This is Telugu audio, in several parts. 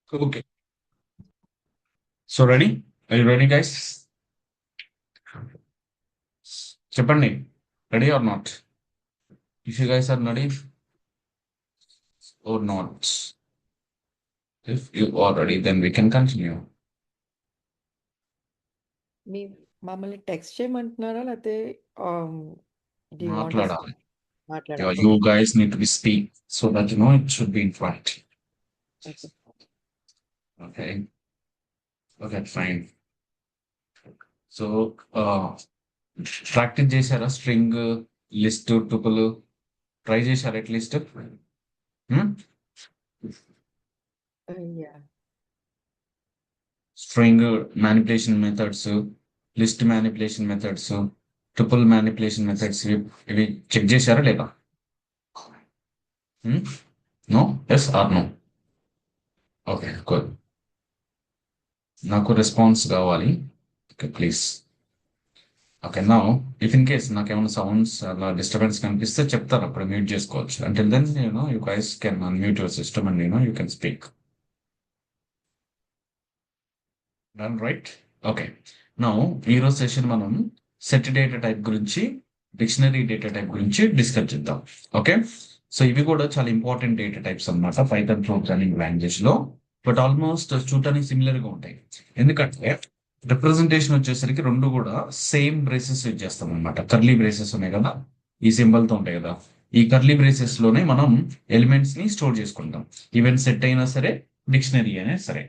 Okay. So ready? Are you ready, guys? చెప్పండి. Ready or not? If you guys are ready or not. If you are ready, then we can continue. మీ మమ్మల్ని టెక్స్ట్ చేయమంటున్నారా? లేతే do you want us to మాట్లాడాలి. మాట్లాడాలి? Yeah, you okay. guys need to be speak so that you know it should be in front. Okay. Okay. Okay, fine. So, practice చేశారా స్ట్రింగ్ లిస్ట్ టుపుల్ ట్రై చేశారా at least yeah! String manipulation methods list manipulation methods triple manipulation methods ఇవి చెక్ చేశారా లేదా no yes or no okay good నాకు రెస్పాన్స్ కావాలి ఓకే ప్లీజ్ ఓకే నా ఇఫ్ ఇన్ కేస్ నాకు ఏమైనా సౌండ్స్ అలా డిస్టర్బెన్స్ కనిపిస్తే చెప్తారు అప్పుడు మ్యూట్ చేసుకోవచ్చు until then you guys can unmute your system and you can speak done right okay నా ఈరోజు సెషన్ మనం సెట్ డేటా టైప్ గురించి డిక్షనరీ డేటా టైప్ గురించి డిస్కస్ చేద్దాం ఓకే సో ఇవి కూడా చాలా ఇంపార్టెంట్ డేటా టైప్స్ అన్నమాట పైథాన్ ప్రోగ్రామింగ్ లాంగ్వేజ్ లో బట్ ఆల్మోస్ట్ చూడటానికి సిమిలర్ గా ఉంటాయి ఎందుకంటే రిప్రజెంటేషన్ వచ్చేసరికి రెండు కూడా సేమ్ బ్రేసెస్ యూజ్ చేస్తాం అనమాట కర్లీ బ్రేసెస్ ఉన్నాయి కదా ఈ సింబల్ తో ఉంటాయి కదా ఈ కర్లీ బ్రేసెస్ లోనే మనం ఎలిమెంట్స్ ని స్టోర్ చేసుకుంటాం ఈవెన్ సెట్ అయినా సరే డిక్షనరీ అయినా సరే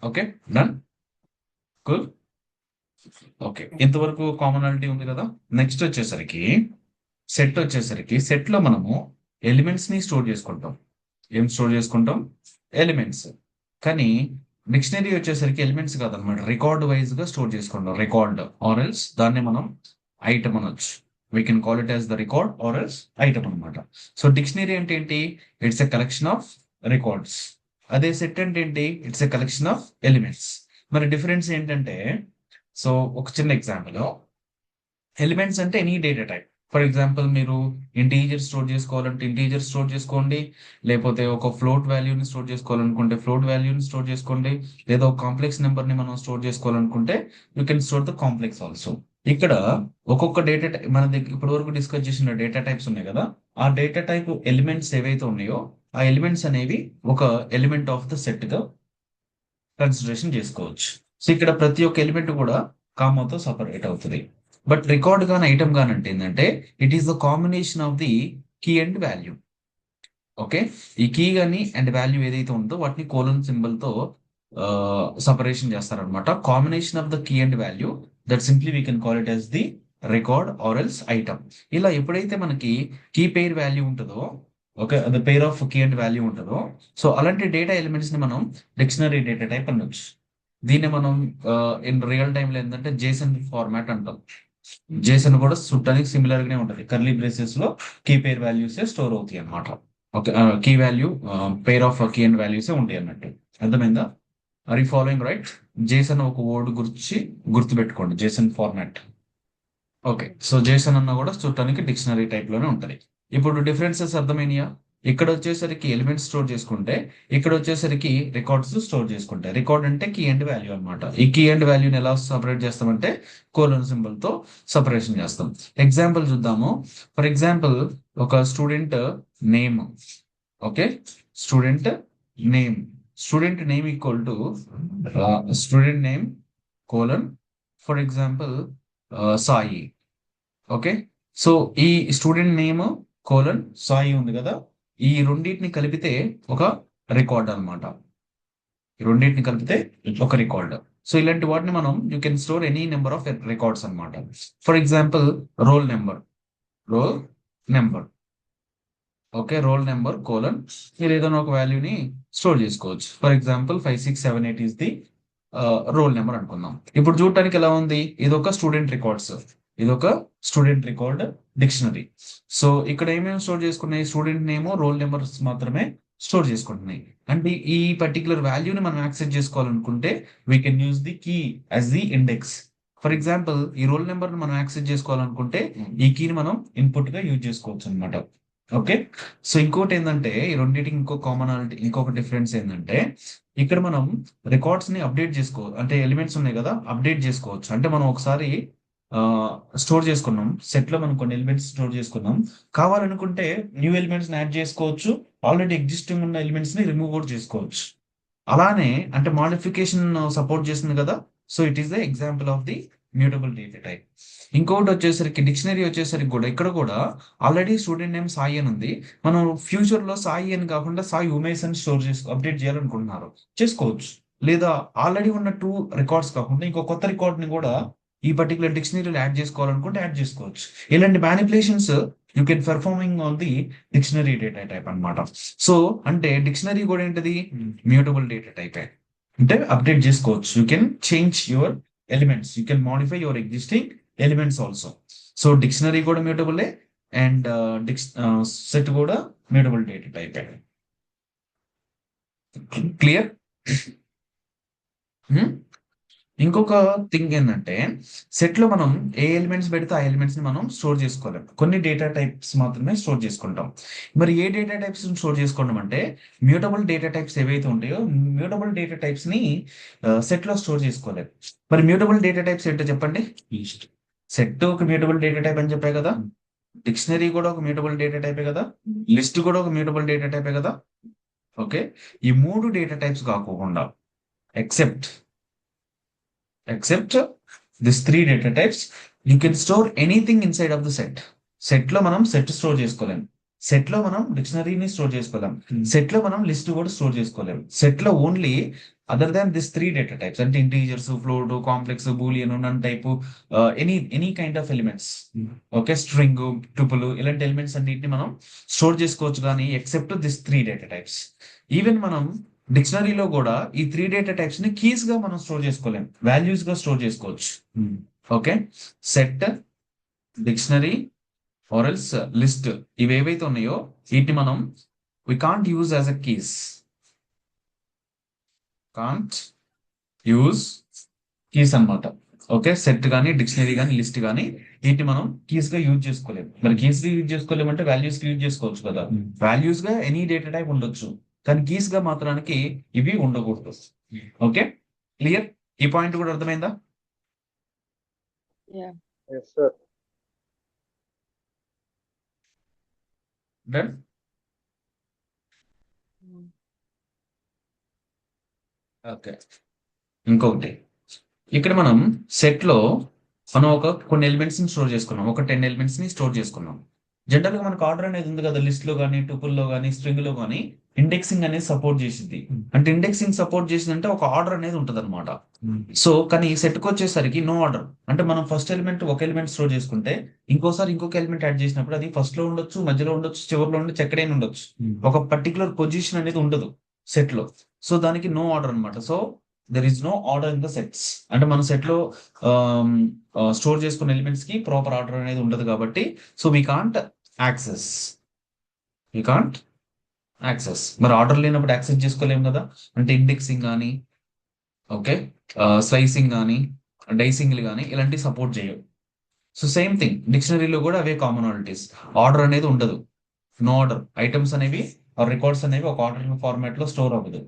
ఓకే డన్ కూల్ ఓకే ఇంతవరకు కామనాలిటీ ఉంది కదా నెక్స్ట్ వచ్చేసరికి సెట్ లో మనము ఎలిమెంట్స్ ని స్టోర్ చేసుకుంటాం ఏం స్టోర్ చేసుకుంటాం ఎలిమెంట్స్ కానీ డిక్షనరీ వచ్చేసరికి ఎలిమెంట్స్ కాదనమాట రికార్డ్ వైజ్ గా స్టోర్ చేసుకుంటాం రికార్డ్ ఆర్ ఎల్స్ దాన్ని మనం ఐటమ్ అనొచ్చు we can call it as the record or else item అనమాట సో డిక్షనరీ అంటే ఏంటి it's a collection of records అదే సెట్ అంటే ఏంటి it's a collection of elements మరి డిఫరెన్స్ ఏంటంటే సో ఒక చిన్న ఎగ్జాంపుల్ ఎలిమెంట్స్ అంటే any data type for example మీరు ఇంటీజర్ స్టోర్ చేసుకోవాలంటే ఇంటీజర్ స్టోర్ చేసుకోండి లేకపోతే ఒక ఫ్లోట్ వాల్యూని స్టోర్ చేసుకోవాలనుకుంటే ఫ్లోట్ వాల్యూని స్టోర్ చేసుకోండి లేదా ఒక కాంప్లెక్స్ నెంబర్ ని మనం స్టోర్ చేసుకోవాలనుకుంటే you can store the complex also ఇక్కడ ఒక్కొక్క డేటా మన దగ్గర ఇప్పటి వరకు డిస్కస్ చేసిన డేటా టైప్స్ ఉన్నాయి కదా ఆ డేటా టైప్ ఎలిమెంట్స్ ఏవైతే ఉన్నాయో ఆ ఎలిమెంట్స్ అనేవి ఒక ఎలిమెంట్ ఆఫ్ ద సెట్ గా కన్సిడరేషన్ చేసుకోవచ్చు సో ఇక్కడ ప్రతి ఒక్క ఎలిమెంట్ కూడా కామాతో సపరేట్ అవుతుంది బట్ రికార్డ్ గాని ఐటమ్ గాని అంటే ఏంటంటే it is the combination of the key and value okay ఈ కీ గాని అండ్ వాల్యూ ఏదైతే ఉందో వాటిని కోలన్ సింబల్ తో సపరేషన్ చేస్తారనమాట combination of the key and value that simply we can call it as the record or else item ఇలా ఎప్పుడైతే మనకి కీ పెయిర్ వాల్యూ ఉంటుందో okay the pair of key and value ఉంటుందో సో అలాంటి డేటా ఎలిమెంట్స్ ని మనం డిక్షనరీ డేటా టైప్ అనొచ్చు దీన్ని మనం ఇన్ రియల్ టైమ్ లో ఏంటంటే జేసన్ ఫార్మాట్ అంటాం జేసన్ కూడా చుట్టానికి సిమిలర్ గానే ఉంటది కర్లీ బ్రేసెస్ లో కీ పేర్ వాల్యూస్ స్టోర్ అవుతాయి అన్నమాట okay key value pair of key and values ఉంటాయి అన్నట్టు అర్థమైందా are you following right JSON ఒక వర్డ్ గురించి గుర్తుపెట్టుకోండి JSON format okay so JSON అన్న కూడా చూడటానికి డిక్షనరీ టైప్ లోనే ఉంటది ఇప్పుడు డిఫరెన్సెస్ అర్థమైనయా ఇక్కడ వచ్చేసరికి ఎలిమెంట్స్ స్టోర్ చేసుకుంటే ఇక్కడ వచ్చేసరికి రికార్డ్స్ స్టోర్ చేసుకుంటాయి రికార్డ్ అంటే కీ అండ్ వాల్యూ అనమాట ఈ కీ అండ్ వాల్యూని ఎలా సపరేట్ చేస్తామంటే కోలన్ సింబల్ తో సపరేషన్ చేస్తాం ఎగ్జాంపుల్ చూద్దాము ఫర్ ఎగ్జాంపుల్ ఒక student name okay student name student name equal to student name colon for example Sai okay so ఈ స్టూడెంట్ నేమ్ కోలన్ సాయి ఉంది కదా ఈ రెండింటిని కలిపితే ఒక రికార్డ్ అనమాట ఈ రెండింటిని కలిపితే ఒక రికార్డ్ సో ఇలాంటి వాటిని మనం you can store any number of records అనమాట for example roll number roll number okay roll number colon మీరు ఏదైనా ఒక వాల్యూని స్టోర్ చేసుకోవచ్చు for example 5678 is the roll number అనుకుందాం ఇప్పుడు చూడటానికి ఎలా ఉంది ఇది ఒక స్టూడెంట్ రికార్డ్స్ ఇది ఒక స్టూడెంట్ రికార్డ్ డిక్షనరీ సో ఇక్కడ ఏమేమి స్టోర్ చేసుకున్నాయి స్టూడెంట్ నేమ్ రోల్ నెంబర్స్ మాత్రమే స్టోర్ చేసుకుంటున్నాయి అంటే ఈ పర్టికులర్ వాల్యూని మనం యాక్సెస్ చేసుకోవాలనుకుంటే we can use the key as the index for example ఈ రోల్ నెంబర్ మనం యాక్సెస్ చేసుకోవాలనుకుంటే ఈ కీని మనం ఇన్పుట్ గా యూజ్ చేసుకోవచ్చు అనమాట ఓకే సో ఇంకోటి ఏంటంటే ఈ రెండింటికి ఇంకో కామనాలిటీ ఇంకొక డిఫరెన్స్ ఏంటంటే ఇక్కడ మనం రికార్డ్స్ ని అప్డేట్ అంటే ఎలిమెంట్స్ ఉన్నాయి కదా, అప్డేట్ చేసుకోవచ్చు. అంటే మనం ఒకసారి స్టోర్ చేసుకున్నాం, సెట్ లో మనం కొన్ని ఎలిమెంట్స్ స్టోర్ చేసుకున్నాం, కావాలనుకుంటే న్యూ ఎలిమెంట్స్ యాడ్ చేసుకోవచ్చు, ఆల్రెడీ ఎగ్జిస్టింగ్ ఉన్న ఎలిమెంట్స్ ని రిమూవ్ కూడా చేసుకోవచ్చు. అలానే అంటే మాడిఫికేషన్ సపోర్ట్ చేస్తుంది కదా, so it is the example of the mutable data type. ఇంకొకటి వచ్చేసరికి డిక్షనరీ వచ్చేసరికి కూడా ఇక్కడ కూడా ఆల్రెడీ స్టూడెంట్ నేమ్ సాయి అని ఉంది, మనం ఫ్యూచర్ లో సాయి అని కాకుండా సాయి ఉమేష్ అని స్టోర్ అప్డేట్ చేయాలనుకుంటున్నారు, చేసుకోవచ్చు. లేదా ఆల్రెడీ ఉన్న 2 రికార్డ్స్ కాకుండా ఇంకో కొత్త రికార్డ్ ని కూడా ఈ పర్టికులర్ డిక్షనరీలో యాడ్ చేసుకోవాలనుకుంటే యాడ్ చేసుకోవచ్చు. ఇలాంటి manipulations you can performing on the dictionary data type అన్నమాట. సో అంటే డిక్షనరీ కూడా ఏంటిది, మ్యూటబుల్ డేటా టైప్. అంటే అప్డేట్ చేసుకోవచ్చు, you can change your elements, you can modify your existing elements also. So dictionary కూడా మ్యూటబుల్ అండ్ సెట్ కూడా మ్యూటబుల్ డేటా టైప్. క్లియర్? ఇంకొక థింగ్ ఏంటంటే, సెట్ లో మనం ఏ ఎలిమెంట్స్ పెడితే ఆ ఎలిమెంట్స్ ని మనం స్టోర్ చేసుకోలేం, కొన్ని డేటా టైప్స్ మాత్రమే స్టోర్ చేసుకుంటాం. మరి ఏ డేటా టైప్స్ స్టోర్ చేసుకోవడం అంటే, మ్యూటబుల్ డేటా టైప్స్ ఏవైతే ఉంటాయో మ్యూటబుల్ డేటా టైప్స్ ని సెట్ లో స్టోర్ చేసుకోలేం. మరి మ్యూటబుల్ డేటా టైప్స్ ఏంటో చెప్పండి. సెట్ ఒక మ్యూటబుల్ డేటా టైప్ అని చెప్పే కదా, డిక్షనరీ కూడా ఒక మ్యూటబుల్ డేటా టైపే కదా, లిస్ట్ కూడా ఒక మ్యూటబుల్ డేటా టైపే కదా. ఓకే, ఈ 3 డేటా టైప్స్ కాకుండా except except these 3 data types, you can store anything inside of the set. Set లో మనం సెట్ స్టోర్ చేసుకోలేం, సెట్ లో మనం డిక్షనరీని స్టోర్ చేసుకోలేం, సెట్ లో మనం లిస్ట్ కూడా స్టోర్ చేసుకోలేం. సెట్ లో only other than this 3 data types అంటే integers, float, complex, boolean, none type, any kind of elements, okay, string, tuple, ఇలాంటి ఎలిమెంట్స్ అన్నిటిని మనం స్టోర్ చేసుకోవచ్చు, కానీ except this 3 data types. Even మనం డిక్షనరీలో కూడా ఈ 3 డేటా టైప్స్ ని కీస్ గా మనం స్టోర్ చేసుకోలేం, వాల్యూస్ గా స్టోర్ చేసుకోవచ్చు. Okay, set, dictionary or else list, ఇవి ఏవైతే ఉన్నాయో వీటిని మనం we can't use as a keys, can't use keys అన్నమాట. ఓకే, సెట్ కానీ డిక్షనరీ కానీ లిస్ట్ కానీ వీటిని మనం కీస్ గా యూజ్ చేసుకోలేము. మరి కీస్ గా యూజ్ చేసుకోలేమంటే వాల్యూస్ కి యూజ్ చేసుకోవచ్చు కదా, వాల్యూస్ గా ఎనీ డేటా టైప్ ఉండొచ్చు, కానీ కీస్ గా మాత్రానికి ఇవి ఉండకూడదు. Okay, clear? ఈ పాయింట్ కూడా అర్థమైందా? Yeah. Yes, sir. Done. Mm. Okay, ఇంకొకటి, ఇక్కడ మనం సెట్ లో మనం కొన్ని ఎలిమెంట్స్ ని స్టోర్ చేసుకున్నాం, ఒక 10 ఎలిమెంట్స్ ని స్టోర్ చేసుకున్నాం. జనరల్ గా మనకు ఆర్డర్ అనేది ఉంది కదా, లిస్ట్ లో కానీ, టూపుల్ లో కానీ, స్ట్రింగ్ లో కానీ ఇండెక్సింగ్ అనేది సపోర్ట్ చేసింది. అంటే ఇండెక్సింగ్ సపోర్ట్ చేసిందంటే ఒక ఆర్డర్ అనేది ఉంటది అనమాట. సో కానీ ఈ సెట్ కి వచ్చేసరికి నో ఆర్డర్. అంటే మనం ఫస్ట్ ఎలిమెంట్ ఒక ఎలిమెంట్ స్టోర్ చేసుకుంటే ఇంకోసారి ఇంకొక ఎలిమెంట్ యాడ్ చేసినప్పుడు అది ఫస్ట్ లో ఉండొచ్చు, మధ్యలో ఉండొచ్చు, చివరిలో ఉండొచ్చు, ఎక్కడైనా ఉండొచ్చు, ఒక పర్టికులర్ పొజిషన్ అనేది ఉండదు సెట్ లో. సో దానికి నో ఆర్డర్ అనమాట. So there is no order in the sets. అంటే మన సెట్ లో స్టోర్ చేసుకున్న ఎలిమెంట్స్ కి ప్రాపర్ ఆర్డర్ అనేది ఉండదు కాబట్టి, so we can't access, we can't access. మరి ఆర్డర్ లేనప్పుడు యాక్సెస్ చేసుకోలేము కదా, అంటే ఇండెక్సింగ్ కానీ, ఓకే, స్లైసింగ్ కానీ, డైసింగ్లు కానీ ఇలాంటివి సపోర్ట్ చేయవు. సో సేమ్ థింగ్ డిక్షనరీలో కూడా అవే కామనాలిటీస్, ఆర్డర్ అనేది ఉండదు, నో ఆర్డర్, ఐటమ్స్ అనేవి రికార్డ్స్ అనేవి ఒక ఆర్డర్ ఫార్మాట్ లో స్టోర్ అవ్వదు.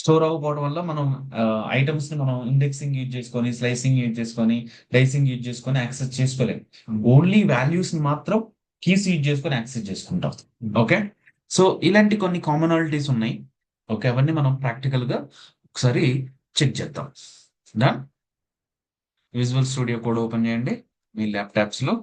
స్టోర్ అవ్వకపోవడం వల్ల మనం ఐటమ్స్ ని మనం ఇండెక్సింగ్ యూజ్ చేసుకొని, స్లైసింగ్ యూజ్ చేసుకొని, డైసింగ్ యూజ్ చేసుకొని యాక్సెస్ చేసుకోలేము. ఓన్లీ వాల్యూస్ ని మాత్రం కీస్ యూజ్ చేసుకొని యాక్సెస్ చేసుకుంటాం. ఓకే, సో ఇలాంటి కొన్ని కామనాలిటీస్ ఉన్నాయి. ఓకే, అవన్నీ మనం ప్రాక్టికల్ గా ఒకసారి చెక్ చేద్దాం. Done. Visual studio code open చేయండి మీ ల్యాప్టాప్స్ లో.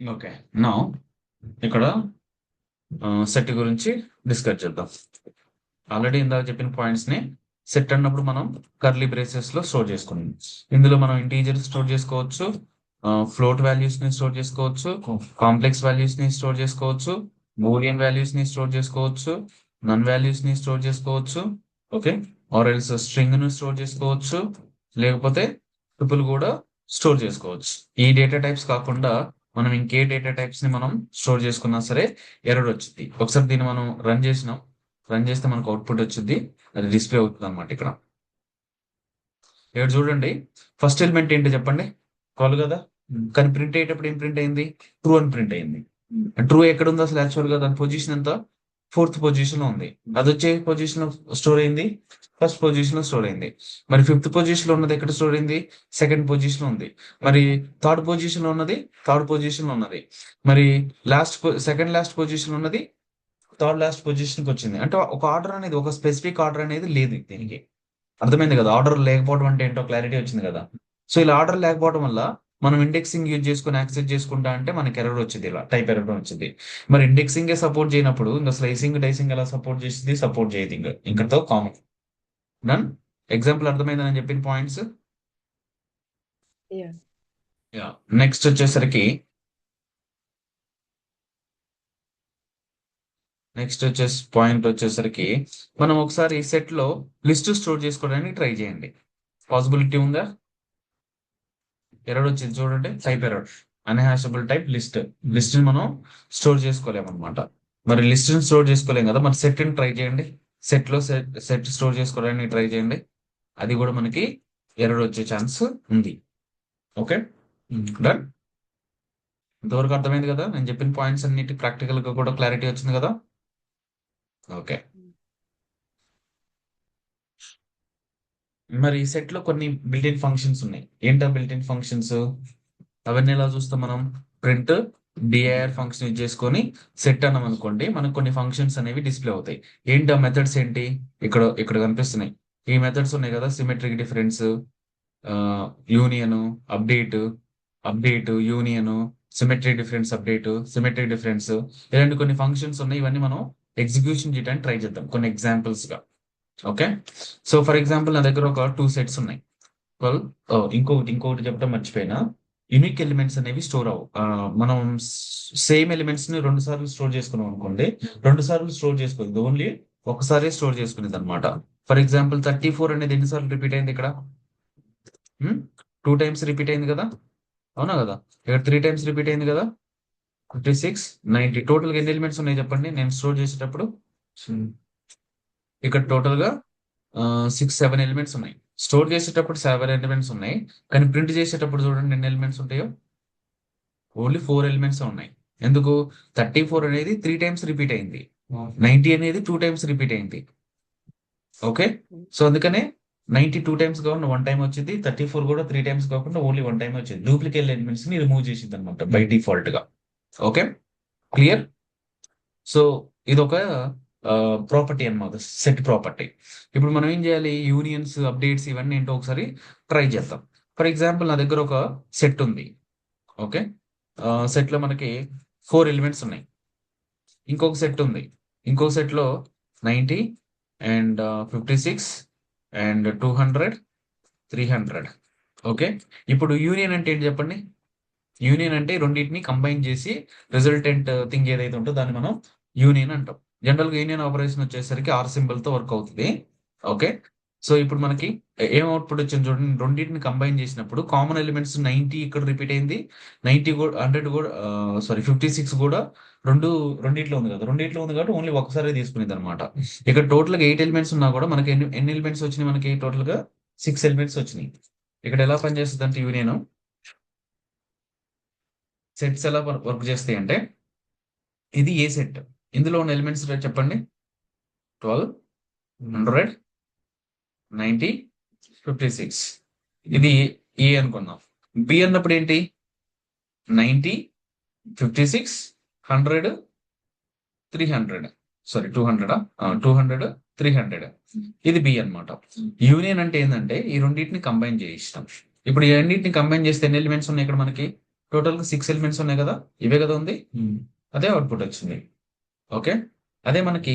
ఓకే, నా ఇక్కడ సెట్ గురించి డిస్కస్ చేద్దాం. ఆల్రెడీ ఇందాక చెప్పిన పాయింట్స్ ని సెట్ అన్నప్పుడు మనం కర్లీ బ్రేసెస్ లో స్టోర్ చేసుకున్నాం. ఇందులో మనం ఇంటీజర్ స్టోర్ చేసుకోవచ్చు, ఫ్లోట్ వాల్యూస్ ని స్టోర్ చేసుకోవచ్చు, కాంప్లెక్స్ వాల్యూస్ ని స్టోర్ చేసుకోవచ్చు, బూలియన్ వాల్యూస్ ని స్టోర్ చేసుకోవచ్చు, నన్ వాల్యూస్ ని స్టోర్ చేసుకోవచ్చు. ఓకే, ఆర్ ఎల్స్ స్ట్రింగ్ ను స్టోర్ చేసుకోవచ్చు, లేకపోతే ట్రిపుల్ కూడా స్టోర్ చేసుకోవచ్చు. ఈ డేటా టైప్స్ కాకుండా మనం ఇంకే డేటా టైప్స్ ని మనం స్టోర్ చేసుకున్నా సరే ఎర్రర్ వచ్చింది. ఒకసారి దీన్ని మనం రన్ చేస్తే మనకు అవుట్పుట్ వచ్చింది, అది డిస్ప్లే అవుతుంది అనమాట. ఇక్కడ ఇక్కడ చూడండి, ఫస్ట్ ఎలిమెంట్ ఏంటి చెప్పండి, 12 కదా. కానీ ప్రింట్ అయ్యేటప్పుడు ఏం ప్రింట్ అయింది, ట్రూ అని ప్రింట్ అయింది. ట్రూ ఎక్కడ ఉంది అసలు యాక్చువల్ గా, దాని పొజిషన్ ఎంత, 4th పొజిషన్ లో ఉంది. అది వచ్చే పొజిషన్ లో స్టోర్ అయింది, ఫస్ట్ పొజిషన్ లో స్టోర్ అయింది. మరి 5th పొజిషన్ లో ఉన్నది ఎక్కడ స్టోర్ అయింది, 2nd పొజిషన్ లో ఉంది. మరి 3rd పొజిషన్ లో ఉన్నది 3rd పొజిషన్ లో ఉన్నది. మరి సెకండ్ లాస్ట్ పొజిషన్ లో ఉన్నది 3rd లాస్ట్ పొజిషన్ కి వచ్చింది. అంటే ఒక ఆర్డర్ అనేది, ఒక స్పెసిఫిక్ ఆర్డర్ అనేది లేదు దీనికి. అర్థమైంది కదా, ఆర్డర్ లేకపోవడం అంటే ఏంటో క్లారిటీ వచ్చింది కదా. సో ఇలా ఆర్డర్ లేకపోవడం వల్ల మనం ఇండెక్సింగ్ యూజ్ చేసుకుని యాక్సెస్ చేసుకుంటా అంటే మనకి ఎర్రర్ వచ్చింది, ఇలా టైప్ ఎర్రర్ వచ్చింది. మరి ఇండెక్సింగ్ సపోర్ట్ చేయనప్పుడు ఇంకా స్లైసింగ్ డైసింగ్ ఎలా సపోర్ట్ చేసింది, సపోర్ట్ చేయదు. ఇంకతో కామన్ డన్. ఎగ్జాంపుల్ అర్థమైందని నేను చెప్పిన పాయింట్స్. యా యా, నెక్స్ట్ వచ్చేసరికి పాయింట్ వచ్చేసరికి మనం ఒకసారి సెట్ లో లిస్ట్ స్టోర్ చేసుకోవడానికి ట్రై చేయండి. పాసిబిలిటీ ఉందా, ఎర్రర్ వచ్చింది చూడండి, టైప్ ఎర్రర్, అన్హాషబుల్ టైప్ లిస్ట్ ని మనం స్టోర్ చేసుకోలేమన్నమాట. మరి లిస్ట్ ని స్టోర్ చేసుకోలేం కదా, మరి సెట్ ని ట్రై చేయండి. సెట్ లో సెట్ స్టోర్ చేసుకోవడానికి ట్రై చేయండి, అది కూడా మనకి ఎర్రర్ వచ్చే ఛాన్స్ ఉంది. Okay, done. ఇంతవరకు అర్థమైంది కదా, నేను చెప్పిన పాయింట్స్ అన్నిటి ప్రాక్టికల్ గా కూడా క్లారిటీ వచ్చింది కదా. ఓకే, మరి సెట్ లో కొన్ని బిల్ట్-ఇన్ ఫంక్షన్స్ ఉన్నాయి. ఏంటా బిల్ట్-ఇన్ ఫంక్షన్స్, అవన్నీ ఎలా చూస్తాం మనం, ప్రింట్ డిఐఆర్ ఫంక్షన్ యూజ్ చేసుకొని సెట్ అన్నాం అనుకోండి, మనకు కొన్ని ఫంక్షన్స్ అనేవి డిస్ప్లే అవుతాయి. ఏంటి ఆ మెథడ్స్ ఏంటి, ఇక్కడ ఇక్కడ కనిపిస్తున్నాయి. ఈ మెథడ్స్ ఉన్నాయి కదా, symmetric difference, union, update, union, symmetric difference, update, symmetric difference, ఇలాంటి కొన్ని ఫంక్షన్స్ ఉన్నాయి. ఇవన్నీ మనం ఎగ్జిక్యూషన్ చేయడానికి ట్రై చేద్దాం కొన్ని ఎగ్జాంపుల్స్ గా. ఓకే, సో ఫర్ ఎగ్జాంపుల్ నా దగ్గర ఒక 2 సెట్స్ ఉన్నాయి. వెల్, ఇంకొకటి చెప్పడం మర్చిపోయినా, యూనిక్ ఎలిమెంట్స్ అనేవి స్టోర్ అవ్వు. మనం సేమ్ ఎలిమెంట్స్ ని 2 సార్లు స్టోర్ చేసుకున్నాం అనుకోండి, 2 సార్లు స్టోర్ చేసుకోలేదు, ఓన్లీ ఒకసారి స్టోర్ చేసుకునేది అనమాట. ఫర్ ఎగ్జాంపుల్ 34 అనేది ఎన్నిసార్లు రిపీట్ అయింది ఇక్కడ, 2 టైమ్స్ రిపీట్ అయింది కదా, అవునా కదా. ఇక్కడ 3 టైమ్స్ రిపీట్ అయింది కదా, 56, 90, టోటల్ గా ఎన్ని ఎలిమెంట్స్ ఉన్నాయి చెప్పండి నేను స్టోర్ చేసేటప్పుడు. ఇక్కడ టోటల్ గా 6-7 ఎలిమెంట్స్ ఉన్నాయి. స్టోర్ చేసేటప్పుడు 7 ఎలిమెంట్స్ ఉన్నాయి, కానీ ప్రింట్ చేసేటప్పుడు చూడండి ఎన్ని ఎలిమెంట్స్ ఉంటాయో, ఓన్లీ 4 ఎలిమెంట్స్ ఉన్నాయి. ఎందుకు, 34 అనేది 3 టైమ్స్ రిపీట్ అయింది, 90 అనేది 2 టైమ్స్ రిపీట్ అయింది. ఓకే, సో అందుకనే 90 2 టైమ్స్ కాకుండా 1 టైం వచ్చింది, 34 కూడా 3 టైమ్స్ కాకుండా ఓన్లీ 1 టైం వచ్చింది. డూప్లికేట్ ఎలిమెంట్స్ ని రిమూవ్ చేసింది అనమాట బై డిఫాల్ట్ గా. Okay, clear. సో ఇది ఒక ప్రాపర్టీ అన్నమాట, సెట్ ప్రాపర్టీ. ఇప్పుడు మనం ఏం చేయాలి, యూనియన్స్, అప్డేట్స్ ఇవన్నీ ఏంటో ఒకసారి ట్రై చేద్దాం. ఫర్ ఎగ్జాంపుల్ నా దగ్గర ఒక సెట్ ఉంది. ఓకే, సెట్ లో మనకి 4 ఎలిమెంట్స్ ఉన్నాయి. ఇంకొక సెట్ ఉంది, ఇంకొక సెట్ లో 90 అండ్ 56 అండ్ 200, 300. ఓకే, ఇప్పుడు యూనియన్ అంటే ఏంటి చెప్పండి. యూనియన్ అంటే రెండింటిని కంబైన్ చేసి రిజల్టెంట్ థింగ్ ఏదైతే ఉంటుందో దాన్ని మనం యూనియన్ అంటాం. జనరల్ గా యూనియన్ ఆపరేషన్ వచ్చేసరికి ఆర్ సింబల్ తో వర్క్ అవుతుంది. ఓకే, సో ఇప్పుడు మనకి ఏం అవుట్పుట్ వచ్చింది చూడండి, రెండింటిని కంబైన్ చేసినప్పుడు కామన్ ఎలిమెంట్స్ 90 ఇక్కడ రిపీట్ అయింది, 90 కూడా, 100 కూడా, సారీ 56 కూడా రెండిట్లో ఉంది కదా, రెండిట్లో ఉంది కాబట్టి ఓన్లీ ఒకసారి తీసుకునేది అనమాట. ఇక్కడ టోటల్ గా 8 ఎలిమెంట్స్ ఉన్నా కూడా మనకి ఎన్ని ఎలిమెంట్స్ వచ్చినాయి, మనకి టోటల్ గా 6 ఎలిమెంట్స్ వచ్చినాయి. ఇక్కడ ఎలా పనిచేస్తుంది అంటే యూనియన్ సెట్స్ ఎలా వర్క్ చేస్తాయి అంటే, ఇది ఏ సెట్, ఇందులో ఉన్న ఎలిమెంట్స్ చెప్పండి, 12, 100, 90, 56. ఇది ఏ అనుకుందాం. బి అన్నప్పుడు ఏంటి, 90, 56, 100, 300, సారీ 200, 200, 300. ఇది బి అన్నమాట. యూనియన్ అంటే ఏంటంటే ఈ రెండింటిని కంబైన్ చేయిస్తాం. ఇప్పుడు ఈ రెండింటిని కంబైన్ చేస్తే ఎన్ని ఎలిమెంట్స్ ఉన్నాయి ఇక్కడ మనకి, టోటల్ గా 6 ఎలిమెంట్స్ ఉన్నాయి కదా, ఇవే కదా ఉంది, అదే అవుట్పుట్ వచ్చింది. ఓకే, అదే మనకి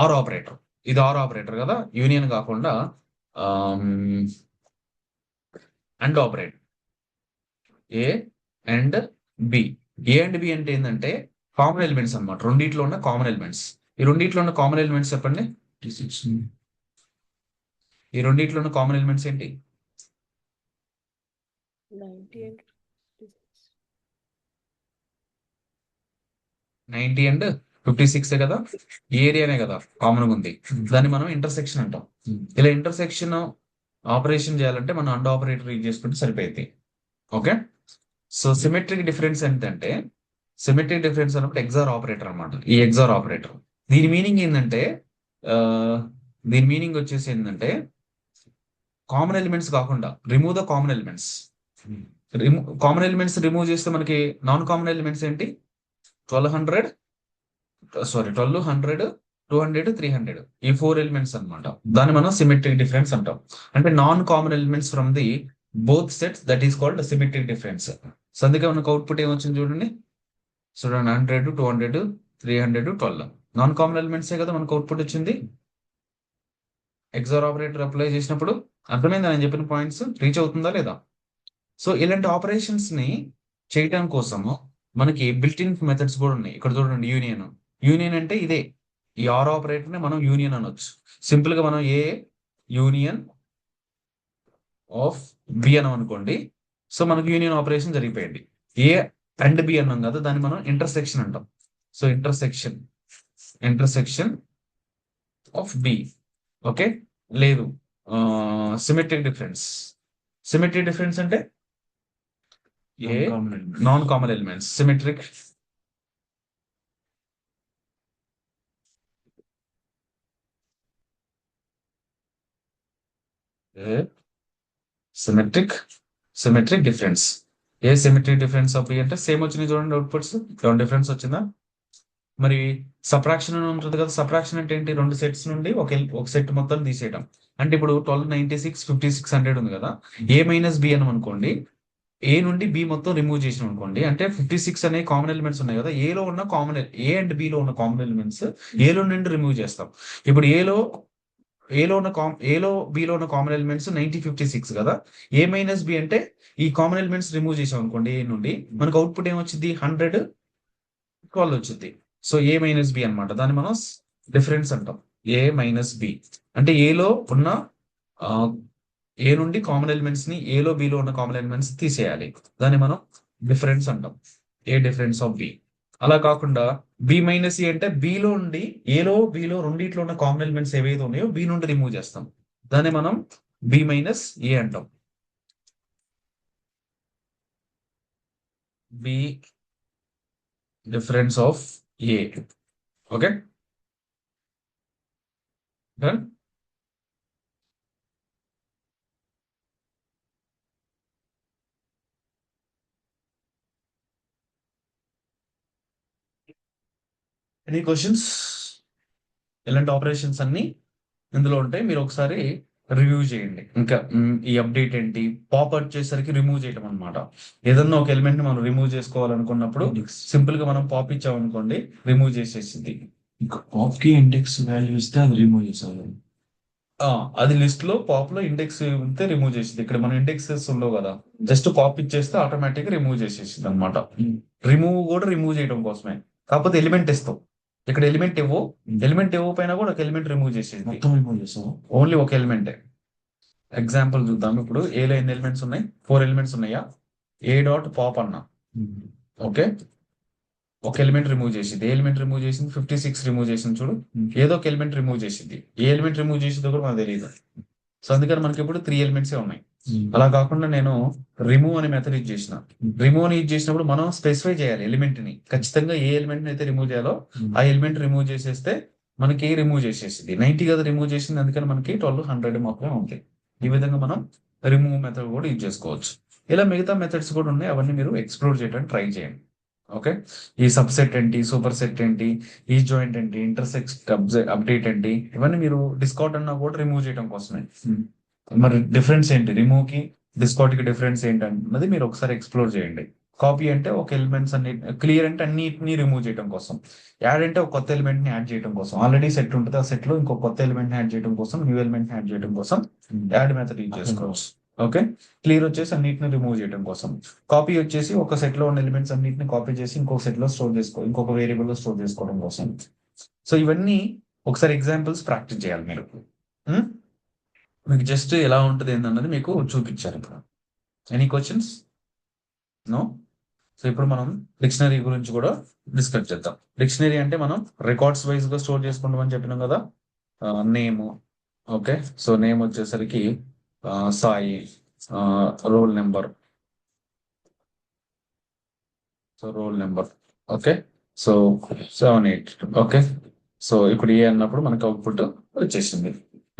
ఆర్ ఆపరేటర్. ఇది ఆర్ ఆపరేటర్ కదా, యూనియన్ కాకుండా and operator. A and B. A and B అంటే ఏంటంటే కామన్ ఎలిమెంట్స్ అన్నమాట. రెండిట్లో ఉన్న కామన్ ఎలిమెంట్స్. ఈ రెండిట్లో ఉన్న కామన్ ఎలిమెంట్స్ చెప్పండి. ఈ రెండిట్లో ఉన్న కామన్ ఎలిమెంట్స్ ఏంటి? 90 and 56. 90 అండ్ 56 కదా, ఈ ఏరియానే కదా కామన్ ఉంది. దాన్ని మనం ఇంటర్సెక్షన్ అంటాం. ఇలా ఇంటర్సెక్షన్ ఆపరేషన్ చేయాలంటే మనం అండ్ ఆపరేటర్ యూజ్ చేసుకుంటే సరిపోయింది. ఓకే. సో సిమెట్రిక్ డిఫరెన్స్ ఏంటంటే, సిమెట్రిక్ డిఫరెన్స్ అన్నప్పుడు ఎగ్జార్ ఆపరేటర్ అన్నమాట. ఈ ఎగ్జార్ ఆపరేటర్ దీని మీనింగ్ ఏంటంటే, ఆ, దీని మీనింగ్ వచ్చేసి ఏంటంటే కామన్ ఎలిమెంట్స్ కాకుండా remove the common elements. Common elements remove చేస్తే మనకి నాన్ కామన్ ఎలిమెంట్స్ ఏంటి? 1200, 200, 300, ఈ 4 ఎలిమెంట్స్ అన్నమాట. దాన్ని మనం సిమెట్రిక్ డిఫరెన్స్ అంటాం. అంటే non common elements from the both sets, that is called symmetric difference. So అందుకే మనకు అవుట్పుట్ ఏమొచ్చింది చూడండి. 100, 200, 300, 12 నాన్ కామన్ ఎలిమెంట్సే కదా మనకు అవుట్పుట్ వచ్చింది. ఎగ్జార్ ఆపరేటర్ అప్లై చేసినప్పుడు అర్థమైందా నేను చెప్పిన పాయింట్స్? రీచ్ అవుతుందా లేదా? సో ఇలాంటి ఆపరేషన్స్ ని చేయడం కోసము మనకి బిల్ట్ ఇన్ మెథడ్స్ కూడా ఉన్నాయి. ఇక్కడ చూడండి, యూనియన్. యూనియన్ అంటే ఇదే, ఈ ఆర్ ఆపరేటర్ ని మనం యూనియన్ అనొచ్చు. సింపుల్ గా మనం ఏ యూనియన్ ఆఫ్ బి అనం అనుకోండి. సో మనకు యూనియన్ ఆపరేషన్ జరిగిపోయింది. ఏ అండ్ బి అన్నాం కదా, దాన్ని మనం ఇంటర్సెక్షన్ అంటాం. So intersection of B. Okay. లేదు, సిమెట్రిక్ డిఫరెన్స్. సిమెట్రిక్ డిఫరెన్స్ అంటే A non common elements. Symmetric symmetric difference. A symmetric difference of B అంటే సేమ్ వచ్చినాయి చూడండి అవుట్పుట్స్. ఏమైనా డిఫరెన్స్ వచ్చిందా? మరి సబ్ట్రాక్షన్ అని ఉంటుంది కదా. సబ్ట్రాక్షన్ అంటే ఏంటి? రెండు సెట్స్ నుండి ఒక సెట్ మొత్తం తీసేయడం. అంటే ఇప్పుడు 1296, 5600 ఉంది కదా, ఏ మైనస్ బి అని అనుకోండి. ఏ నుండి బి మొత్తం రిమూవ్ చేసిన అనుకోండి, అంటే 56 అనే కామన్ ఎలిమెంట్స్ ఉన్నాయి కదా, ఏలో ఉన్న కామన్ ఏ అండ్ బిలో ఉన్న కామన్ ఎలిమెంట్స్ ఏలో నుండి రిమూవ్ చేస్తాం. ఇప్పుడు ఏలో బిలో ఉన్న కామన్ ఎలిమెంట్స్ 56 కదా. ఏ మైనస్ బి అంటే ఈ కామన్ ఎలిమెంట్స్ రిమూవ్ చేసాం అనుకోండి ఏ నుండి, మనకు అవుట్పుట్ ఏమొచ్చింది? 100, 12 వచ్చింది. సో ఏ మైనస్ బి అనమాట. దాన్ని మనం డిఫరెన్స్ అంటాం. ఏ మైనస్ బి అంటే ఏలో ఉన్న ఏ నుండి కామన్ ఎలిమెంట్స్ ని ఏలో బిలో ఉన్న కామన్ ఎలిమెంట్స్ తీసేయాలి. దాన్ని మనం డిఫరెన్స్ అంటాం. A difference of B. అలా కాకుండా బి మైనస్ ఏ అంటే బిలో నుండి ఏలో బిలో రెండిట్లో ఉన్న కామన్ ఎలిమెంట్స్ ఏవైతే ఉన్నాయో బి నుండి రిమూవ్ చేస్తాం. దాన్ని మనం బి మైనస్ ఏ అంటాం. B difference of A. Okay, done. Any questions? ఇలాంటి ఆపరేషన్స్ అన్ని ఇందులో ఉంటాయి. మీరు ఒకసారి రివ్యూ చేయండి. ఇంకా ఈ అప్డేట్ ఏంటి, పాప్ వచ్చేసరికి రిమూవ్ చేయడం అనమాట. ఏదన్నా ఒక ఎలిమెంట్ ని మనం రిమూవ్ చేసుకోవాలనుకున్నప్పుడు సింపుల్ గా మనం పాప్ ఇచ్చామనుకోండి, రిమూవ్ చేసేసింది. ఇంకా పాప్ కి ఇండెక్స్ వాల్యూ ఇస్తే అది రిమూవ్ చేసేవాళ్ళు. అది లిస్ట్ లో పాప్ లో ఇండెక్స్ ఉంటే రిమూవ్ చేసింది. ఇక్కడ మనం ఇండెక్సెస్ ఉండవు కదా, జస్ట్ పాప్ ఇచ్చేస్తే ఆటోమేటిక్ గా రిమూవ్ చేసేసింది అనమాట. రిమూవ్ కూడా రిమూవ్ చేయడం కోసమే, కాకపోతే ఎలిమెంట్ ఇస్తాం. ఇక్కడ ఎలిమెంట్ ఇవ్వకపోయినా కూడా ఒక ఎలిమెంట్ రిమూవ్ చేసేది. మొత్తం రిమూవ్ చేసావు. ఓన్లీ ఒక ఎలిమెంటే. ఎగ్జాంపుల్ చూద్దాం. ఇప్పుడు ఏలో ఎన్ని ఎలిమెంట్స్ ఉన్నాయి? 4 ఎలిమెంట్స్ ఉన్నాయా? ఏ డాట్ పాప్ అన్నా. ఓకే, ఒక ఎలిమెంట్ రిమూవ్ చేసింది. ఏ ఎలిమెంట్ రిమూవ్ చేసింది? 56 రిమూవ్ చేసింది చూడు. ఏదో ఒక ఎలిమెంట్ రిమూవ్ చేసింది. ఏ ఎలిమెంట్ రిమూవ్ చేసిందో కూడా మనకు తెలియదు. సో అందుకని మనకి ఇప్పుడు 3 ఎలిమెంట్సే ఉన్నాయి. అలా కాకుండా నేను రిమూవ్ అనే మెథడ్ యూజ్ చేసిన. రిమూవ్ అని యూజ్ చేసినప్పుడు మనం స్పెసిఫై చేయాలి ఎలిమెంట్ ని. ఖచ్చితంగా ఏ ఎలిమెంట్ అయితే రిమూవ్ చేయాలో ఆ ఎలిమెంట్ రిమూవ్ చేసేస్తే మనకి రిమూవ్ చేసేసింది. 90 కదా రిమూవ్ చేసింది, అందుకని మనకి 1200 మాత్రమే ఉంటాయి. ఈ విధంగా మనం రిమూవ్ మెథడ్ కూడా యూజ్ చేసుకోవచ్చు. ఇలా మిగతా మెథడ్స్ కూడా ఉన్నాయి, అవన్నీ మీరు ఎక్స్ప్లోర్ చేయడానికి ట్రై చేయండి. ఓకే, ఈ సబ్సెట్ ఏంటి, సూపర్ సెట్ ఏంటి, ఈ జాయింట్ ఏంటి, ఇంటర్సెక్ట్ అప్డేట్ ఏంటి, ఇవన్నీ మీరు డిస్కార్డ్ అన్నా కూడా రిమూవ్ చేయడం కోసమే. మరి డిఫరెన్స్ ఏంటి రిమూవ్ కి డిస్కార్డ్ కి డిఫరెన్స్ ఏంటి అన్నది మీరు ఒకసారి ఎక్స్ప్లోర్ చేయండి. కాపీ అంటే ఒక ఎలిమెంట్స్ అన్ని, క్లియర్ అంటే అన్నిటిని రిమూవ్ చేయడం కోసం, యాడ్ అంటే ఒక కొత్త ఎలిమెంట్ ని యాడ్ చేయడం కోసం. ఆల్రెడీ సెట్ ఉంటుంది, ఆ సెట్ లో ఇంకో కొత్త ఎలిమెంట్ ని యాడ్ చేయడం కోసం, న్యూ ఎలిమెంట్ ని యాడ్ చేయడం కోసం యాడ్ మెథడ్ యూజ్ చేసుకోవచ్చు. ఓకే, క్లియర్ వచ్చేసి అన్నిటిని రిమూవ్ చేయడం కోసం. కాపీ వచ్చేసి ఒక సెట్ లో ఉన్న ఎలిమెంట్స్ అన్నిటిని కాపీ చేసి ఇంకొక సెట్ లో స్టోర్ ఇంకొక వేరియబుల్ లో స్టోర్ చేసుకోవడం కోసం. సో ఇవన్నీ ఒకసారి ఎగ్జాంపుల్స్ ప్రాక్టీస్ చేయాలి మీరు. ఉమ్? మీకు జస్ట్ ఎలా ఉంటుంది ఏంటన్నది మీకు చూపించారు ఇప్పుడు. Any questions? నో. సో ఇప్పుడు మనం డిక్షనరీ గురించి కూడా డిస్కస్ చేద్దాం. డిక్షనరీ అంటే మనం రికార్డ్స్ వైజ్ గా స్టోర్ చేసుకుంటామని చెప్పినాం కదా. నేమ్, ఓకే, సో నేమ్ వచ్చేసరికి Sai, roll number, so role number, okay, so 7 8, okay. So ఇప్పుడు ఏ అన్నప్పుడు మనకి అవుట్పుట్ వచ్చేసింది.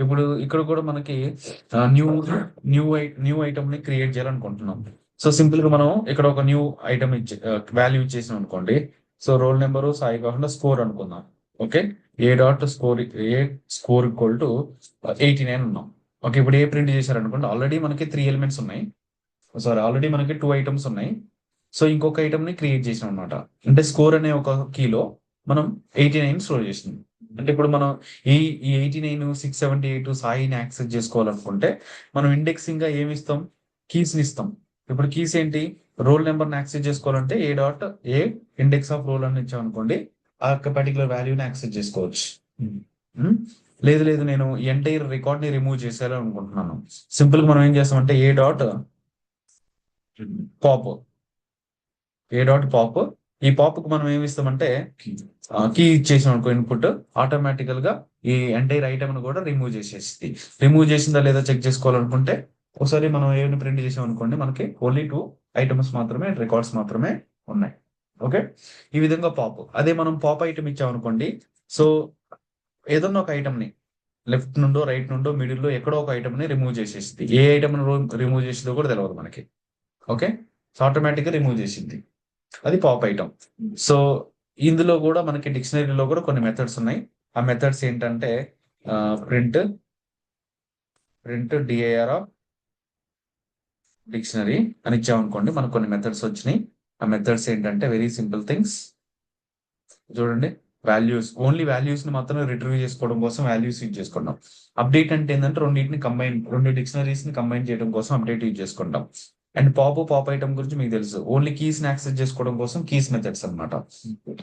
ఇప్పుడు ఇక్కడ కూడా మనకి న్యూ న్యూ ఐటమ్ ని క్రియేట్ చేయాలనుకుంటున్నాం. సో సింపుల్ గా మనం ఇక్కడ ఒక న్యూ ఐటమ్ వాల్యూ ఇచ్చేసాం అనుకోండి. సో రోల్ నెంబర్ సాయి కాకుండా స్కోర్ అనుకుందాం. Okay, A dot score, A score equal to 89 ఉన్నాం. ఓకే, ఇప్పుడు ఏ ప్రింట్ చేశారనుకోండి, ఆల్రెడీ మనకి 3 ఎలిమెంట్స్ ఉన్నాయి, సారీ ఆల్రెడీ మనకి 2 ఐటమ్స్ ఉన్నాయి. సో ఇంకొక ఐటమ్ ని క్రియేట్ చేసాం అనమాట. అంటే స్కోర్ అనే ఒక కీలో మనం 89 స్టోర్ చేసింది. అంటే ఇప్పుడు మనం ఈ 89 678 సాయిని యాక్సెస్ చేసుకోవాలనుకుంటే మనం ఇండెక్సింగ్ గా ఏమి ఇస్తాం? కీస్ ని ఇస్తాం. ఇప్పుడు కీస్ ఏంటి? రోల్ నెంబర్ ని యాక్సెస్ చేసుకోవాలంటే A dot A index of roll అని ఇచ్చాం అనుకోండి, ఆ పర్టికులర్ వాల్యూని యాక్సెస్ చేసుకోవచ్చు. లేదు లేదు, నేను ఎంటైర్ రికార్డ్ ని రిమూవ్ చేసేయాలి అనుకుంటున్నాను. సింపుల్ గా మనం ఏం చేస్తామంటే A dot pop, A dot pop, ఈ పాప్ కు మనం ఏమి ఇస్తామంటే కీ ఇచ్చేసాం అనుకో ఇన్పుట్, ఆటోమేటికల్ గా ఈ ఎంటైర్ ఐటమ్ ను కూడా రిమూవ్ చేసేసి, రిమూవ్ చేసిందా లేదా చెక్ చేసుకోవాలనుకుంటే ఒకసారి మనం ఏమైనా ప్రింట్ చేసాం అనుకోండి, మనకి ఓన్లీ 2 ఐటమ్స్ మాత్రమే, రికార్డ్స్ మాత్రమే ఉన్నాయి. ఓకే, ఈ విధంగా పాప్. అదే మనం పాప్ ఐటమ్ ఇచ్చామనుకోండి, సో ఏదన్నా ఒక ఐటమ్ ని లెఫ్ట్ నుండో రైట్ నుండో మిడిల్ లో ఎక్కడో ఒక ఐటమ్ ని రిమూవ్ చేసేసింది. ఏ ఐటమ్ రిమూవ్ చేసిందో కూడా తెలియదు మనకి. ఓకే, సో ఆటోమేటిక్ గా రిమూవ్ చేసింది, అది పాప్ ఐటమ్. సో ఇందులో కూడా మనకి డిక్షనరీలో కూడా కొన్ని మెథడ్స్ ఉన్నాయి. ఆ మెథడ్స్ ఏంటంటే ప్రింట్ డిఐఆర్ ఆఫ్ డిక్షనరీ అని ఇచ్చామనుకోండి, మనకు కొన్ని మెథడ్స్ వచ్చినాయి. ఆ మెథడ్స్ ఏంటంటే వెరీ సింపుల్ థింగ్స్. చూడండి, వాల్యూస్, ఓన్లీ వాల్యూస్ ని మాత్రం రిట్రీవ్ చేసుకోవడం కోసం వాల్యూస్ యూజ్ చేసుకుంటాం. అప్డేట్ అంటే ఏంటంటే రెండు డిక్షనరీస్ ని కంబైన్ చేయడం కోసం అప్డేట్ యూజ్ చేసుకుంటాం. అండ్ పాప్ ఐటమ్ గురించి మీకు తెలుసు, ఓన్లీ కీస్ ని యాక్సెస్ చేసుకోవడం కోసం కీస్ మెథడ్స్ అనమాట.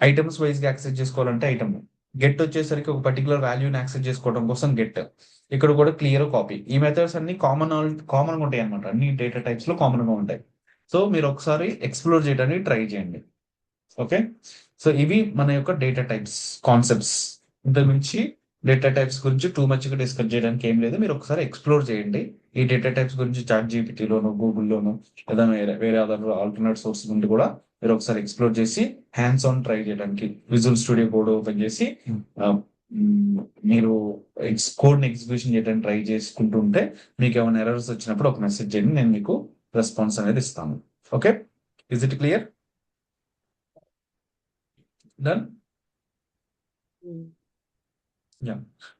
ఐటమ్స్ వైజ్ గా యాక్సెస్ చేసుకోవాలంటే ఐటమ్. గెట్ వచ్చేసరికి ఒక పర్టికులర్ వాల్యూని యాక్సెస్ చేసుకోవడం కోసం గెట్. ఇక్కడ కూడా క్లియర్ కాపీ. ఈ మెథడ్స్ అన్ని కామన్ గా ఉంటాయి అనమాట, అన్ని డేటా టైప్స్ లో కామన్ గా ఉంటాయి. సో మీరు ఒకసారి ఎక్స్ప్లోర్ చేయడానికి ట్రై చేయండి. ఓకే, సో ఇవి మన యొక్క డేటా టైప్స్ కాన్సెప్ట్స్. ఇంతకుమించి డేటా టైప్స్ గురించి టూ మచ్ గా డిస్కస్ చేయడానికి ఏం లేదు. మీరు ఒకసారి ఎక్స్ప్లోర్ చేయండి ఈ డేటా టైప్స్ గురించి. ChatGPT-లోను, గూగుల్లోను, లేదా వేరే అదర్ ఆల్టర్నేట్ సోర్స్ నుండి కూడా మీరు ఒకసారి ఎక్స్ప్లోర్ చేసి హ్యాండ్స్ ఆన్ ట్రై చేయడానికి విజువల్ స్టూడియో కోడ్ ఓపెన్ చేసి మీరు కోడ్ ని ఎగ్జిక్యూషన్ చేయడానికి ట్రై చేసుకుంటూ ఉంటే మీకు ఏమైనా ఎర్రర్స్ వచ్చినప్పుడు ఒక మెసేజ్ చేయండి, నేను మీకు రెస్పాన్స్ అనేది ఇస్తాను. Okay, is it clear? Done.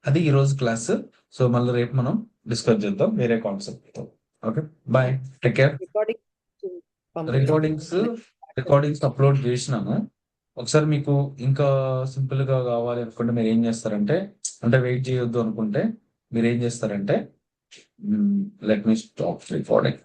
అది ఈ రోజు క్లాస్. సో మళ్ళీ రేపు మనం డిస్కస్ చేద్దాం వేరే కాన్సెప్ట్ తో. Okay, bye, take care. Recordings upload చేసినాను. ఒకసారి మీకు ఇంకా సింపుల్ గా కావాలి అనుకుంటే మీరు ఏం చేస్తారంటే, అంటే వెయిట్ చేయొద్దు అనుకుంటే మీరు ఏం చేస్తారంటే, లెట్ మీ స్టాప్ రికార్డింగ్.